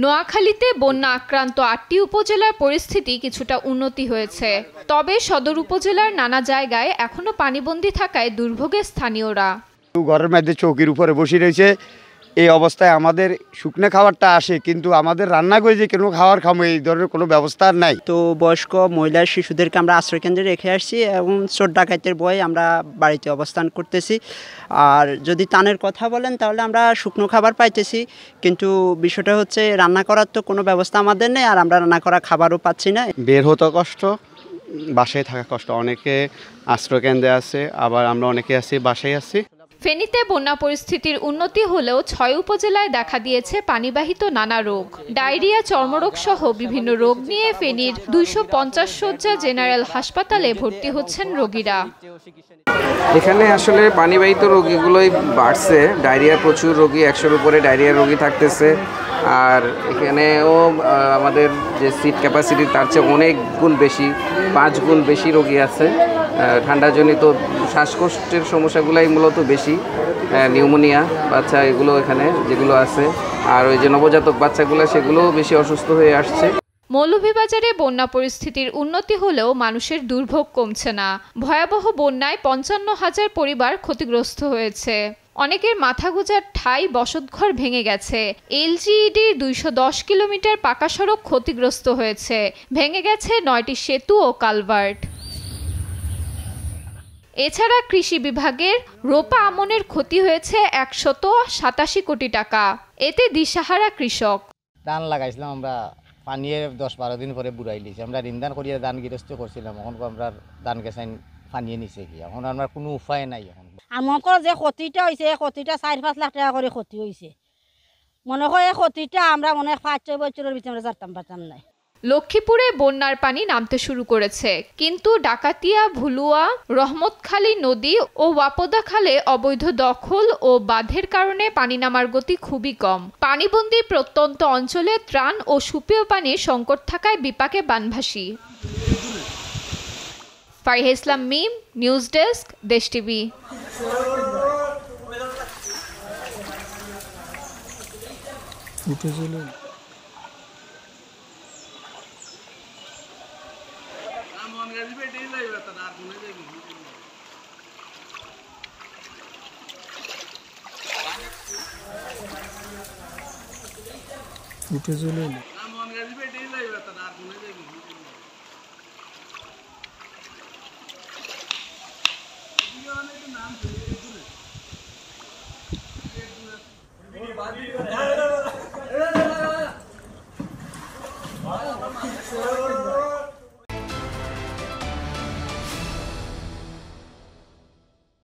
নোয়াখালীতে বন্যা আক্রান্ত ৮টি উপজেলার পরিস্থিতি কিছুটা উন্নতি হয়েছে, তবে সদর উপজেলার নানা জায়গায় এখনো পানিবন্দী থাকায় দুর্ভোগে স্থানীয়রা। ঘরের মধ্যে চৌকির উপরে বসে রয়েছে। এই অবস্থায় আমাদের শুকনো খাবারটা আসে, কিন্তু আমাদের রান্না করে যে কোনো খাবার খাবো এই ধরনের কোনো ব্যবস্থা নাই। তো বয়স্ক মহিলা শিশুদেরকে আমরা আশ্রয়কেন্দ্রে রেখে আসছি এবং চোর ডাকাতের ভয়ে আমরা বাড়িতে অবস্থান করতেছি। আর যদি টানের কথা বলেন তাহলে আমরা শুকনো খাবার পাইতেছি, কিন্তু বিষয়টা হচ্ছে রান্না করার তো কোনো ব্যবস্থা আমাদের নেই, আর আমরা রান্না করা খাবারও পাচ্ছি না। বের হতে কষ্ট, বাসায় থাকা কষ্ট। অনেকে আশ্রয়কেন্দ্রে আছে, আবার আমরা অনেকে আছি বাসায় আছি। ফেনীতে বন্যা পরিস্থিতির উন্নতি হলেও ৬ উপজেলায় দেখা দিয়েছে পানিবাহিত নানা রোগ। ডায়রিয়া, চর্মরোগ সহ বিভিন্ন রোগ নিয়ে ফেনীর ২৫০ শয্যা জেনারেল হাসপাতালে ভর্তি হচ্ছেন রোগীরা। এখানে আসলে পানিবাহিত রোগীগুলোই বাড়ছে। ডায়রিয়া প্রচুর রোগী, ১০০-র উপরে ডায়রিয়া রোগী থাকতেছে। আর এখানেও আমাদের যে সিট ক্যাপাসিটি তার চেয়ে অনেক গুণ বেশি, ৫ গুণ বেশি রোগী আছে। ঠান্ডাজনিত শ্বাসকষ্টের সমস্যাগুলাই মূলত বেশি, নিউমোনিয়া বাচ্চা এগুলো এখানে যেগুলো আছে। আর ওই যে নবজাতক বাচ্চাগুলো সেগুলোও বেশি অসুস্থ হয়ে আসছে। মৌলভীবাজারে বন্যা পরিস্থিতির উন্নতি হলেও মানুষের দুর্ভোগ কমছে না। ভয়াবহ বন্যায় ৫৫,০০০ পরিবার ক্ষতিগ্রস্ত হয়েছে। অনেকের মাথা গোঁজার ঠাঁই বসতঘর ভেঙে গেছে। এলজিইডির ২১০ কিলোমিটার পাকা সড়ক ক্ষতিগ্রস্ত হয়েছে। ভেঙে গেছে ৯টি সেতু ও কালভার্ট। এছাড়া কৃষি বিভাগের রোপা আমনের ক্ষতি হয়েছে ১৮৭ কোটি টাকা। এতে দিশাহারা কৃষক। ধান লাগাইছিলাম আমরা, পানিয়ে ১০-১২ দিন পরে বুড়াই লিছি। আমরা ঋণদান করিয়া ধান গৃহস্থ করছিলাম, এখন আমরা ধান গেছাইন পানিয়ে নিছে কি, এখন আমার কোনো উপায় নাই। এখন আমার যে ক্ষতিটা হয়েছে, ক্ষতিটা ৪-৫ লাখ টাকা করে ক্ষতি হয়েছে। মনে হয় এই ক্ষতিটা আমরা মনে হয় ৫-৬ বছরের ভিতরে জানতাম পারতাম নাই। লক্ষ্মীপুরে বন্যার পানি নামতে শুরু করেছে, কিন্তু ডাকাতিয়া, ভুলুয়া, রহমতখালী নদী ও ওয়াপদা খালে অবৈধ দখল ও বাঁধের কারণে পানি নামার গতি খুবই কম। পানিবন্দী প্রত্যন্ত অঞ্চলে ত্রাণ ও সুপেয় পানির সংকট থাকায় বিপাকে বানভাসী। ফারিহা ইসলাম মিম, নিউজ ডেস্ক, দেশ টিভি। উঠে চলে এলো